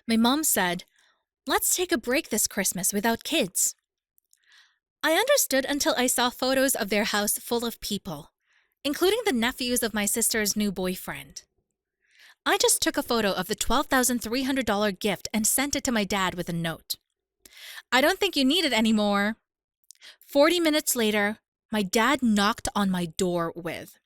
My mom said, "Let's take a break this Christmas without kids." I understood until I saw photos of their house full of people, including the nephews of my sister's new boyfriend. I just took a photo of the $12,300 gift and sent it to my dad with a note. "I don't think you need it anymore." 40 minutes later, my dad knocked on my door with.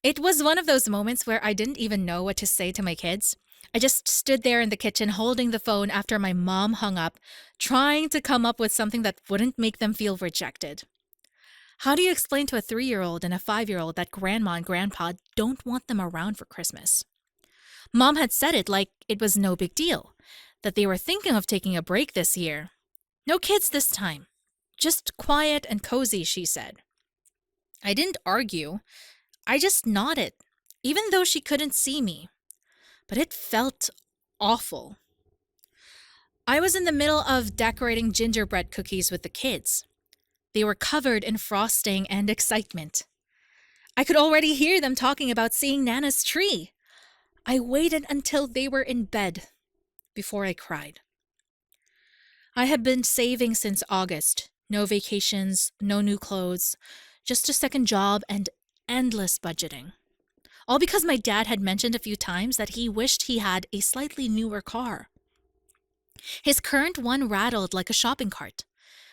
It was one of those moments where I didn't even know what to say to my kids. I just stood there in the kitchen holding the phone after my mom hung up, trying to come up with something that wouldn't make them feel rejected. How do you explain to a 3-year-old and a 5-year-old that grandma and grandpa don't want them around for Christmas? Mom had said it like it was no big deal, that they were thinking of taking a break this year. No kids this time. Just quiet and cozy, she said. I didn't argue. I just nodded, even though she couldn't see me. But it felt awful. I was in the middle of decorating gingerbread cookies with the kids. They were covered in frosting and excitement. I could already hear them talking about seeing Nana's tree. I waited until they were in bed before I cried. I had been saving since August. No vacations, no new clothes, just a second job and endless budgeting. All because my dad had mentioned a few times that he wished he had a slightly newer car. His current one rattled like a shopping cart.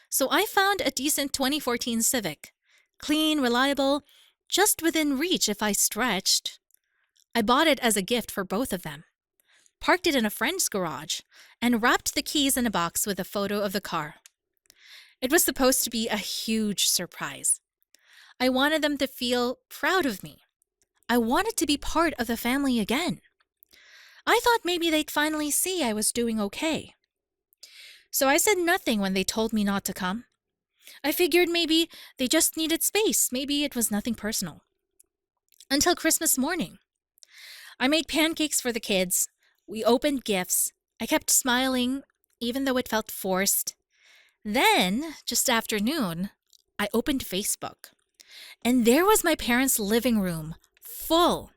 So I found a decent 2014 Civic. Clean, reliable, just within reach if I stretched. I bought it as a gift for both of them. Parked it in a friend's garage and wrapped the keys in a box with a photo of the car. It was supposed to be a huge surprise. I wanted them to feel proud of me. I wanted to be part of the family again. I thought maybe they'd finally see I was doing okay. So I said nothing when they told me not to come. I figured maybe they just needed space. Maybe it was nothing personal. Until Christmas morning. I made pancakes for the kids. We opened gifts. I kept smiling, even though it felt forced. Then, just after noon, I opened Facebook. And there was my parents' living room, full.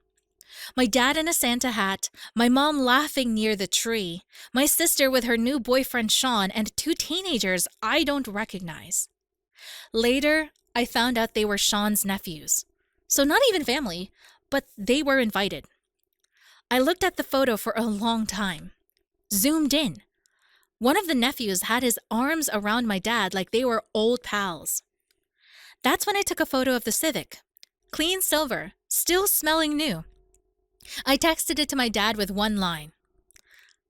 My dad in a Santa hat, my mom laughing near the tree, my sister with her new boyfriend Sean, and 2 teenagers I don't recognize. Later, I found out they were Sean's nephews. So not even family, but they were invited. I looked at the photo for a long time. Zoomed in. One of the nephews had his arms around my dad like they were old pals. That's when I took a photo of the Civic. Clean silver, still smelling new. I texted it to my dad with one line.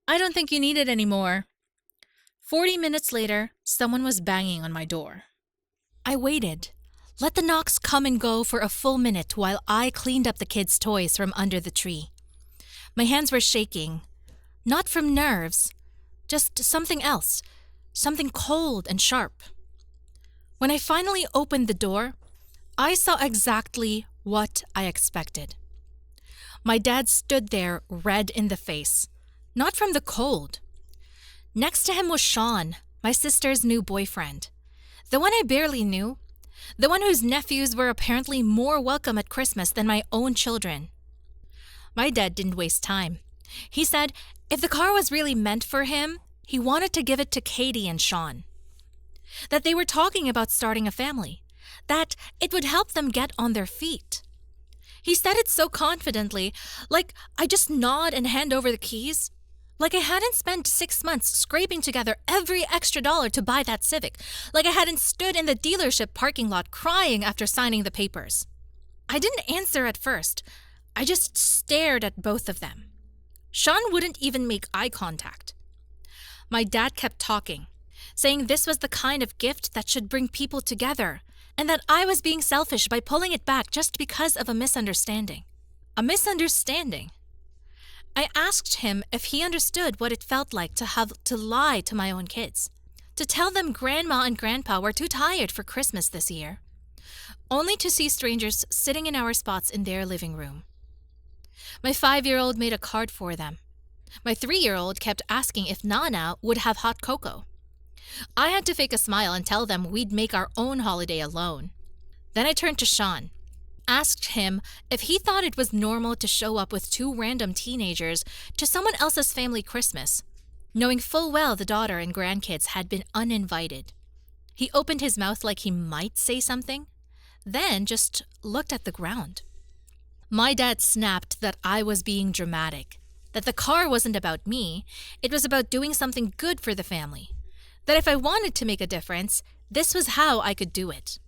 "I don't think you need it anymore." 40 minutes later, someone was banging on my door. I waited. Let the knocks come and go for a full minute while I cleaned up the kids' toys from under the tree. My hands were shaking. Not from nerves, just something else. Something cold and sharp. When I finally opened the door, I saw exactly what I expected. My dad stood there, red in the face. Not from the cold. Next to him was Sean, my sister's new boyfriend. The one I barely knew. The one whose nephews were apparently more welcome at Christmas than my own children. My dad didn't waste time. He said if the car was really meant for him, he wanted to give it to Katie and Sean. That they were talking about starting a family. That it would help them get on their feet. He said it so confidently, like I just nod and hand over the keys. Like I hadn't spent 6 months scraping together every extra dollar to buy that Civic. Like I hadn't stood in the dealership parking lot crying after signing the papers. I didn't answer at first. I just stared at both of them. Sean wouldn't even make eye contact. My dad kept talking, saying this was the kind of gift that should bring people together, and that I was being selfish by pulling it back just because of a misunderstanding. A misunderstanding? I asked him if he understood what it felt like to have to lie to my own kids, to tell them Grandma and Grandpa were too tired for Christmas this year, only to see strangers sitting in our spots in their living room. My 5-year-old made a card for them. My 3-year-old kept asking if Nana would have hot cocoa. I had to fake a smile and tell them we'd make our own holiday alone. Then I turned to Sean. asked him if he thought it was normal to show up with two random teenagers to someone else's family Christmas, knowing full well the daughter and grandkids had been uninvited. He opened his mouth like he might say something, then just looked at the ground. My dad snapped that I was being dramatic, that the car wasn't about me, it was about doing something good for the family, that if I wanted to make a difference, this was how I could do it.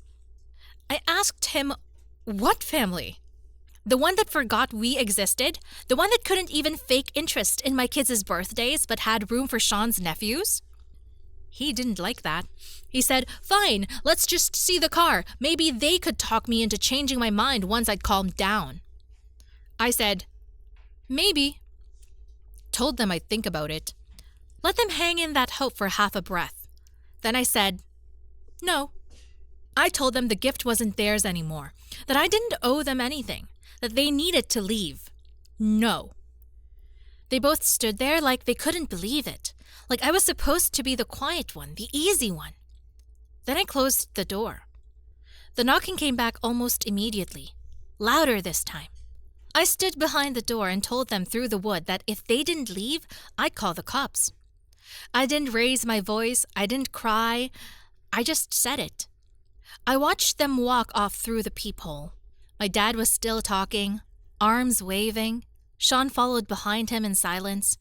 I asked him, what family? The one that forgot we existed? The one that couldn't even fake interest in my kids' birthdays but had room for Sean's nephews? He didn't like that. He said, fine, let's just see the car. Maybe they could talk me into changing my mind once I'd calmed down. I said, maybe. Told them I'd think about it. Let them hang in that hope for half a breath. Then I said, no. I told them the gift wasn't theirs anymore, that I didn't owe them anything, that they needed to leave. No. They both stood there like they couldn't believe it, like I was supposed to be the quiet one, the easy one. Then I closed the door. The knocking came back almost immediately, louder this time. I stood behind the door and told them through the wood that if they didn't leave, I'd call the cops. I didn't raise my voice, I didn't cry, I just said it. I watched them walk off through the peephole. My dad was still talking, arms waving. Sean followed behind him in silence.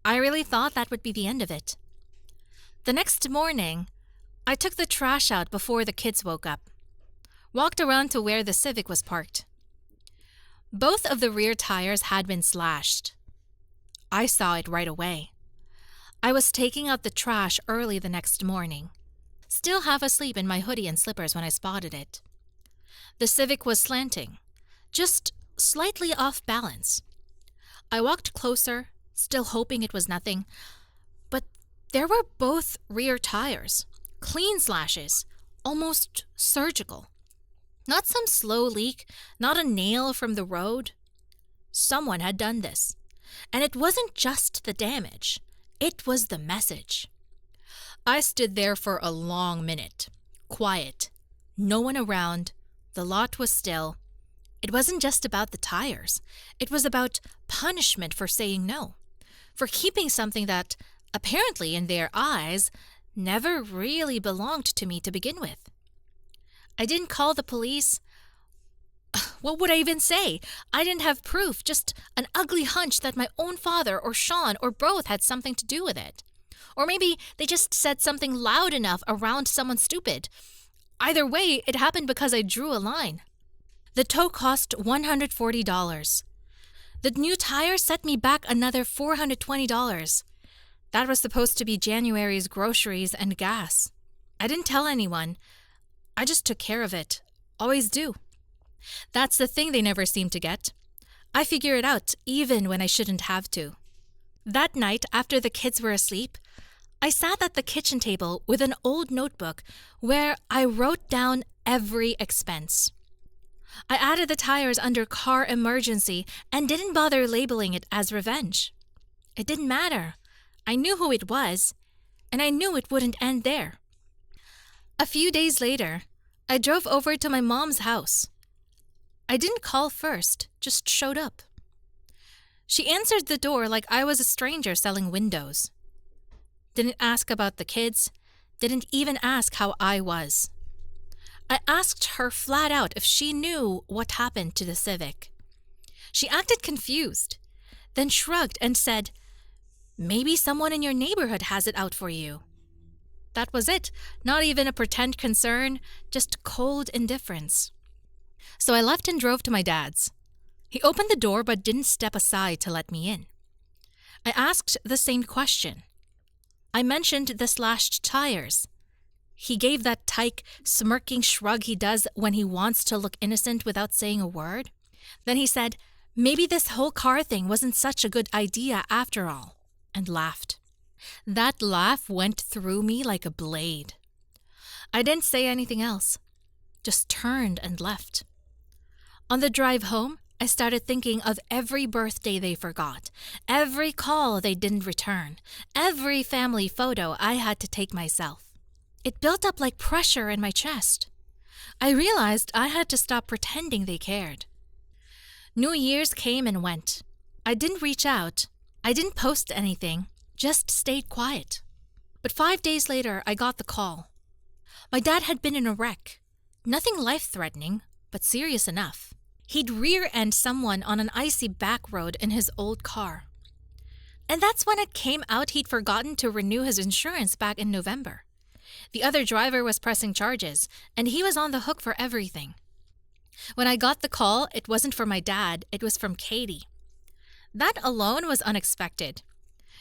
I really thought that would be the end of it. The next morning, I took the trash out before the kids woke up. Walked around to where the Civic was parked. Both of the rear tires had been slashed. I saw it right away. I was taking out the trash early the next morning. Still half asleep in my hoodie and slippers when I spotted it. The Civic was slanting, just slightly off balance. I walked closer, still hoping it was nothing, but there were both rear tires, clean slashes, almost surgical. Not some slow leak, not a nail from the road. Someone had done this, and it wasn't just the damage, it was the message. I stood there for a long minute, quiet, no one around, the lot was still. It wasn't just about the tires, it was about punishment for saying no, for keeping something that, apparently in their eyes, never really belonged to me to begin with. I didn't call the police. What would I even say? I didn't have proof, just an ugly hunch that my own father or Sean or both had something to do with it. Or maybe they just said something loud enough around someone stupid. Either way, it happened because I drew a line. The tow cost $140. The new tire set me back another $420. That was supposed to be January's groceries and gas. I didn't tell anyone. I just took care of it. Always do. That's the thing they never seem to get. I figure it out even when I shouldn't have to. That night, after the kids were asleep, I sat at the kitchen table with an old notebook where I wrote down every expense. I added the tires under car emergency and didn't bother labeling it as revenge. It didn't matter. I knew who it was, and I knew it wouldn't end there. A few days later, I drove over to my mom's house. I didn't call first, just showed up. She answered the door like I was a stranger selling windows. Didn't ask about the kids, didn't even ask how I was. I asked her flat out if she knew what happened to the Civic. She acted confused, then shrugged and said, "Maybe someone in your neighborhood has it out for you." That was it, not even a pretend concern, just cold indifference. So I left and drove to my dad's. He opened the door but didn't step aside to let me in. I asked the same question. I mentioned the slashed tires. He gave that tight, smirking shrug he does when he wants to look innocent without saying a word. Then he said, "Maybe this whole car thing wasn't such a good idea after all," and laughed. That laugh went through me like a blade. I didn't say anything else, just turned and left. On the drive home, I started thinking of every birthday they forgot, every call they didn't return, every family photo I had to take myself. It built up like pressure in my chest. I realized I had to stop pretending they cared. New Year's came and went. I didn't reach out. I didn't post anything, just stayed quiet. But 5 days later, I got the call. My dad had been in a wreck. Nothing life-threatening, but serious enough. He'd rear-end someone on an icy back road in his old car. And that's when it came out he'd forgotten to renew his insurance back in November. The other driver was pressing charges, and he was on the hook for everything. When I got the call, it wasn't from my dad, it was from Katie. That alone was unexpected.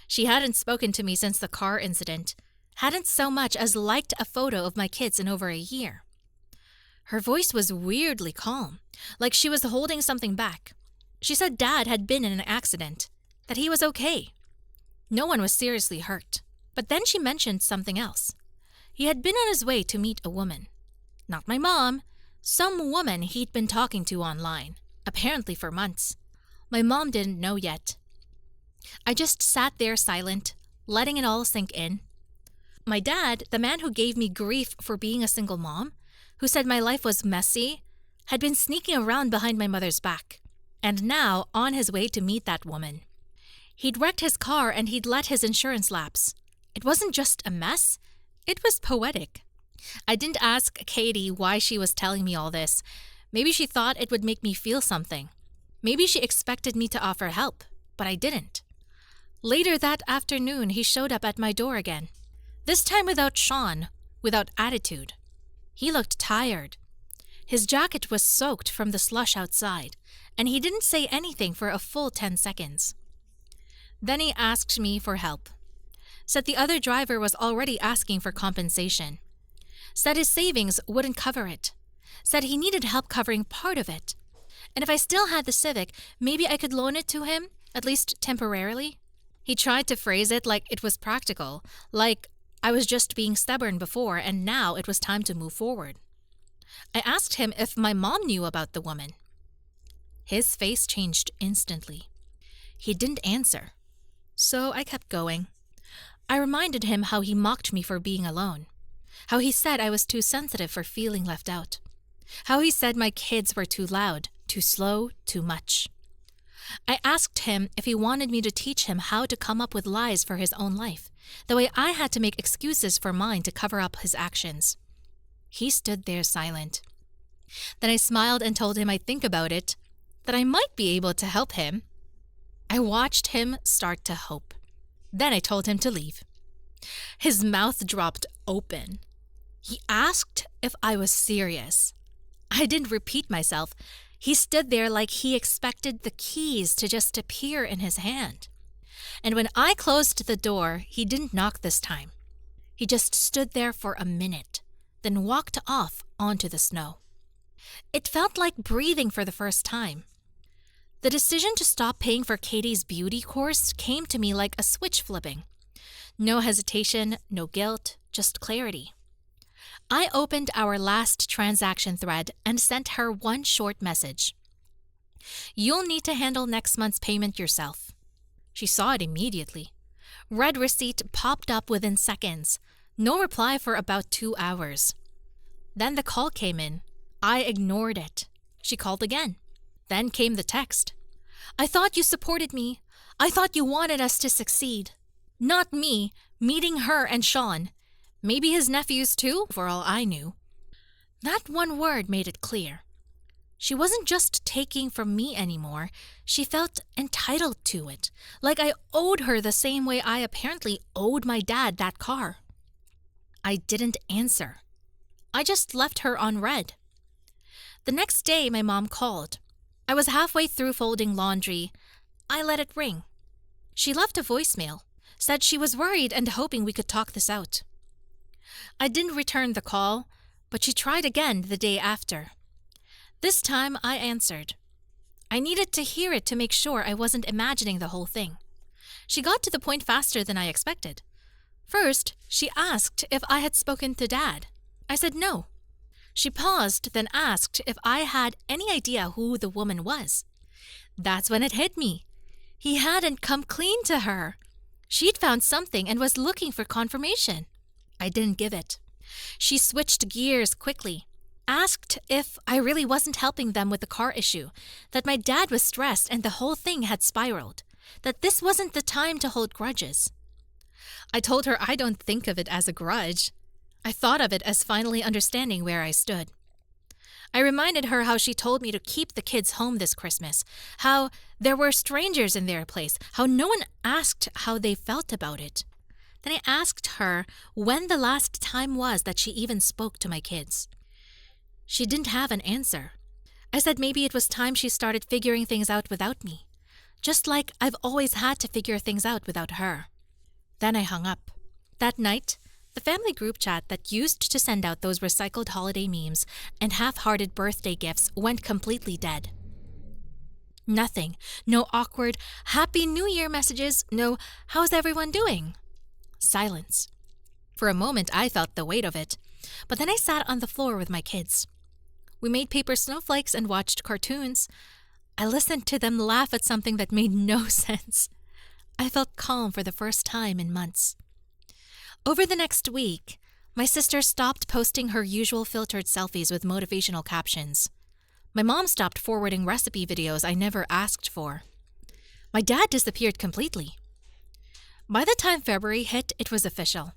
She hadn't spoken to me since the car incident, hadn't so much as liked a photo of my kids in over a year. Her voice was weirdly calm, like she was holding something back. She said Dad had been in an accident, that he was okay. No one was seriously hurt. But then she mentioned something else. He had been on his way to meet a woman. Not my mom, some woman he'd been talking to online, apparently for months. My mom didn't know yet. I just sat there silent, letting it all sink in. My dad, the man who gave me grief for being a single mom, who said my life was messy, had been sneaking around behind my mother's back, and now on his way to meet that woman. He'd wrecked his car and he'd let his insurance lapse. It wasn't just a mess, it was poetic. I didn't ask Katie why she was telling me all this. Maybe she thought it would make me feel something. Maybe she expected me to offer help, but I didn't. Later that afternoon, he showed up at my door again. This time without Sean, without attitude. He looked tired. His jacket was soaked from the slush outside, and he didn't say anything for a full 10 seconds. Then he asked me for help. Said the other driver was already asking for compensation. Said his savings wouldn't cover it. Said he needed help covering part of it. And if I still had the Civic, maybe I could loan it to him, at least temporarily. He tried to phrase it like it was practical, like I was just being stubborn before and now it was time to move forward. I asked him if my mom knew about the woman. His face changed instantly. He didn't answer. So I kept going. I reminded him how he mocked me for being alone. How he said I was too sensitive for feeling left out. How he said my kids were too loud, too slow, too much. I asked him if he wanted me to teach him how to come up with lies for his own life, the way I had to make excuses for mine to cover up his actions. He stood there silent. Then I smiled and told him I'd think about it, that I might be able to help him. I watched him start to hope. Then I told him to leave. His mouth dropped open. He asked if I was serious. I didn't repeat myself. He stood there like he expected the keys to just appear in his hand. And when I closed the door, he didn't knock this time. He just stood there for a minute, then walked off onto the snow. It felt like breathing for the first time. The decision to stop paying for Katie's beauty course came to me like a switch flipping. No hesitation, no guilt, just clarity. I opened our last transaction thread and sent her one short message. You'll need to handle next month's payment yourself. She saw it immediately. Red receipt popped up within seconds. No reply for about 2 hours. Then the call came in. I ignored it. She called again. Then came the text. I thought you supported me. I thought you wanted us to succeed. Not me, meeting her and Sean. Maybe his nephews too, for all I knew. That one word made it clear. She wasn't just taking from me anymore. She felt entitled to it, like I owed her the same way I apparently owed my dad that car. I didn't answer. I just left her on read. The next day, my mom called. I was halfway through folding laundry. I let it ring. She left a voicemail, said she was worried and hoping we could talk this out. I didn't return the call, but she tried again the day after. This time I answered. I needed to hear it to make sure I wasn't imagining the whole thing. She got to the point faster than I expected. First, she asked if I had spoken to Dad. I said no. She paused, then asked if I had any idea who the woman was. That's when it hit me. He hadn't come clean to her. She'd found something and was looking for confirmation. I didn't give it. She switched gears quickly. asked if I really wasn't helping them with the car issue, that my dad was stressed and the whole thing had spiraled, that this wasn't the time to hold grudges. I told her I don't think of it as a grudge. I thought of it as finally understanding where I stood. I reminded her how she told me to keep the kids home this Christmas, how there were strangers in their place, how no one asked how they felt about it. Then I asked her when the last time was that she even spoke to my kids. She didn't have an answer. I said maybe it was time she started figuring things out without me, just like I've always had to figure things out without her. Then I hung up. That night, the family group chat that used to send out those recycled holiday memes and half-hearted birthday gifts went completely dead. Nothing. No awkward, Happy New Year messages. No, how's everyone doing? Silence. For a moment, I felt the weight of it. But then I sat on the floor with my kids. We made paper snowflakes and watched cartoons. I listened to them laugh at something that made no sense. I felt calm for the first time in months. Over the next week, my sister stopped posting her usual filtered selfies with motivational captions. My mom stopped forwarding recipe videos I never asked for. My dad disappeared completely. By the time February hit, it was official.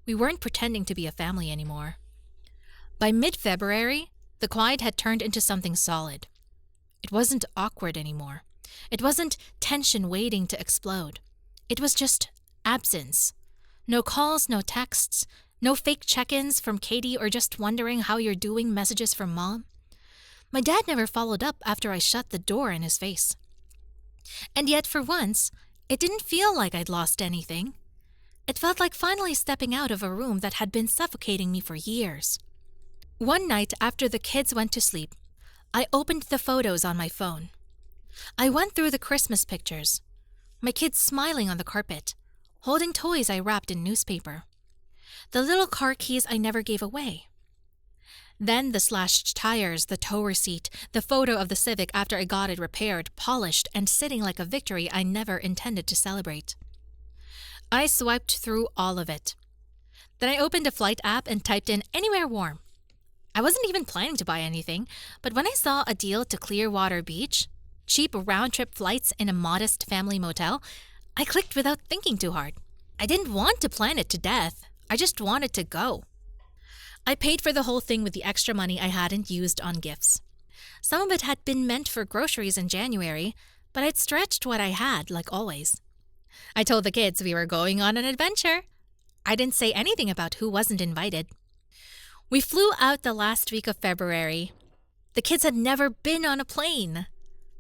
We weren't pretending to be a family anymore. By mid-February, the quiet had turned into something solid. It wasn't awkward anymore. It wasn't tension waiting to explode. It was just absence. No calls, no texts, no fake check-ins from Katie or just wondering how you're doing messages from Mom. My dad never followed up after I shut the door in his face. And yet, for once, it didn't feel like I'd lost anything. It felt like finally stepping out of a room that had been suffocating me for years. One night after the kids went to sleep, I opened the photos on my phone. I went through the Christmas pictures. My kids smiling on the carpet, holding toys I wrapped in newspaper. The little car keys I never gave away. Then the slashed tires, the tow receipt, the photo of the Civic after I got it repaired, polished, and sitting like a victory I never intended to celebrate. I swiped through all of it. Then I opened a flight app and typed in anywhere warm. I wasn't even planning to buy anything, but when I saw a deal to Clearwater Beach, cheap round-trip flights in a modest family motel, I clicked without thinking too hard. I didn't want to plan it to death. I just wanted to go. I paid for the whole thing with the extra money I hadn't used on gifts. Some of it had been meant for groceries in January, but I'd stretched what I had, like always. I told the kids we were going on an adventure. I didn't say anything about who wasn't invited. We flew out the last week of February. The kids had never been on a plane.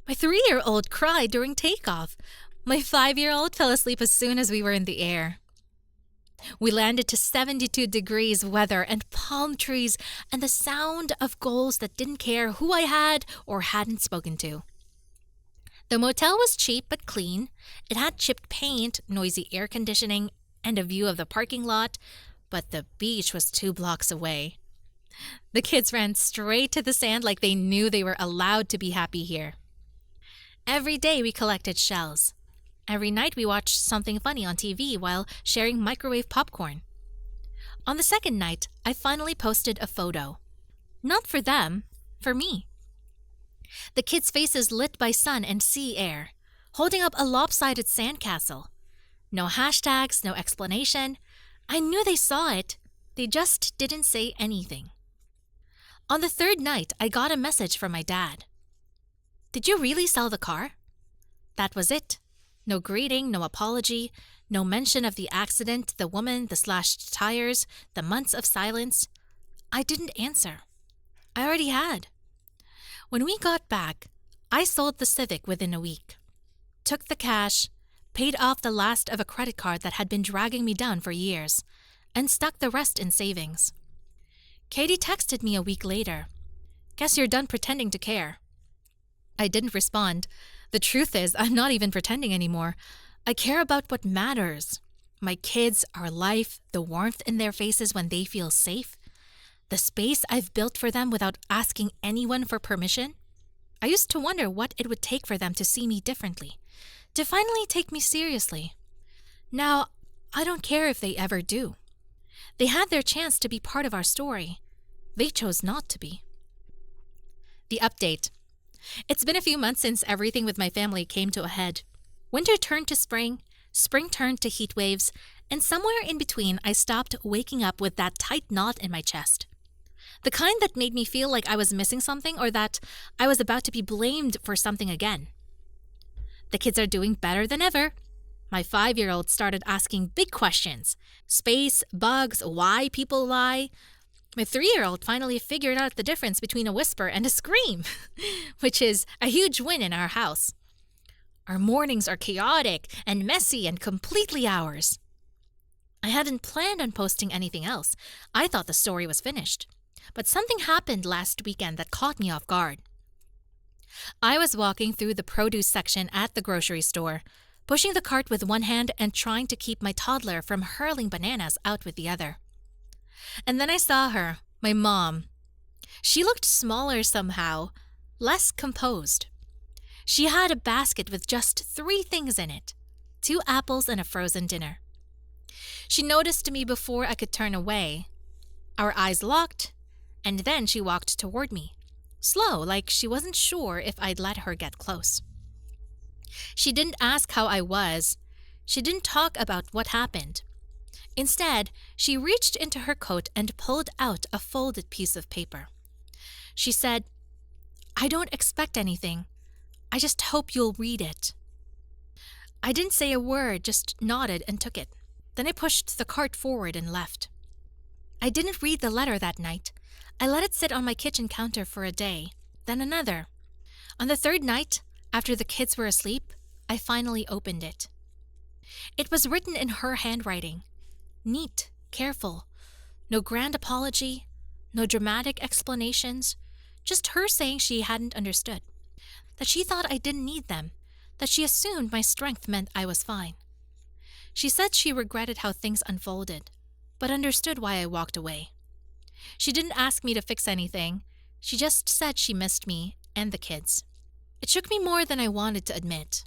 My 3-year-old cried during takeoff. My 5-year-old fell asleep as soon as we were in the air. We landed to 72 degrees weather and palm trees and the sound of gulls that didn't care who I had or hadn't spoken to. The motel was cheap but clean. It had chipped paint, noisy air conditioning, and a view of the parking lot, but the beach was 2 blocks away. The kids ran straight to the sand like they knew they were allowed to be happy here. Every day we collected shells. Every night we watched something funny on TV while sharing microwave popcorn. On the second night, I finally posted a photo. Not for them, for me. The kids' faces lit by sun and sea air, holding up a lopsided sandcastle. No hashtags, no explanation. I knew they saw it. They just didn't say anything. On the third night, I got a message from my dad. "Did you really sell the car?" That was it. No greeting, no apology, no mention of the accident, the woman, the slashed tires, the months of silence. I didn't answer. I already had. When we got back, I sold the Civic within a week. Took the cash, paid off the last of a credit card that had been dragging me down for years, and stuck the rest in savings. Katie texted me a week later. "Guess you're done pretending to care." I didn't respond. The truth is, I'm not even pretending anymore. I care about what matters. My kids, our life, the warmth in their faces when they feel safe, the space I've built for them without asking anyone for permission. I used to wonder what it would take for them to see me differently, to finally take me seriously. Now, I don't care if they ever do. They had their chance to be part of our story. They chose not to be. The update. It's been a few months since everything with my family came to a head. Winter turned to spring turned to heat waves, and somewhere in between I stopped waking up with that tight knot in my chest. The kind that made me feel like I was missing something or that I was about to be blamed for something again. The kids are doing better than ever. My 5-year-old started asking big questions. Space, bugs, why people lie. My 3-year-old finally figured out the difference between a whisper and a scream, which is a huge win in our house. Our mornings are chaotic and messy and completely ours. I hadn't planned on posting anything else. I thought the story was finished. But something happened last weekend that caught me off guard. I was walking through the produce section at the grocery store, pushing the cart with one hand and trying to keep my toddler from hurling bananas out with the other. And then I saw her, my mom. She looked smaller somehow, less composed. She had a basket with just 3 things in it, 2 apples and a frozen dinner. She noticed me before I could turn away. Our eyes locked, and then she walked toward me, slow, like she wasn't sure if I'd let her get close. She didn't ask how I was. She didn't talk about what happened. Instead, she reached into her coat and pulled out a folded piece of paper. She said, "I don't expect anything. I just hope you'll read it." I didn't say a word, just nodded and took it. Then I pushed the cart forward and left. I didn't read the letter that night. I let it sit on my kitchen counter for a day, then another. On the 3rd night, after the kids were asleep, I finally opened it. It was written in her handwriting. Neat, careful. No grand apology, no dramatic explanations, just her saying she hadn't understood. That she thought I didn't need them, that she assumed my strength meant I was fine. She said she regretted how things unfolded, but understood why I walked away. She didn't ask me to fix anything. She just said she missed me and the kids. It shook me more than I wanted to admit.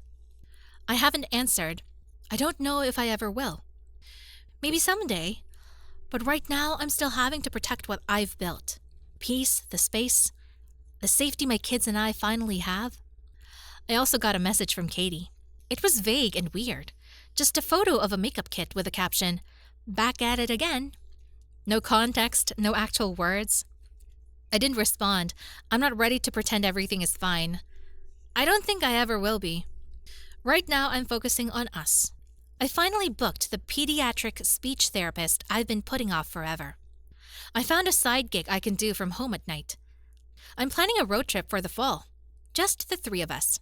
I haven't answered. I don't know if I ever will. Maybe someday. But right now, I'm still having to protect what I've built. Peace, the space, the safety my kids and I finally have. I also got a message from Katie. It was vague and weird. Just a photo of a makeup kit with a caption, "Back at it again." No context, no actual words. I didn't respond. I'm not ready to pretend everything is fine. I don't think I ever will be. Right now, I'm focusing on us. I finally booked the pediatric speech therapist I've been putting off forever. I found a side gig I can do from home at night. I'm planning a road trip for the fall. Just the 3 of us.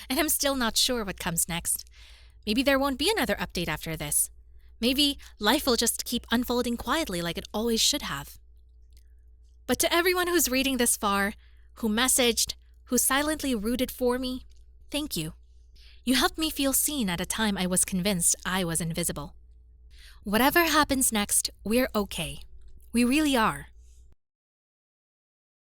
And I'm still not sure what comes next. Maybe there won't be another update after this. Maybe life will just keep unfolding quietly like it always should have. But to everyone who's reading this far, who messaged, who silently rooted for me, thank you. You helped me feel seen at a time I was convinced I was invisible. Whatever happens next, we're okay. We really are.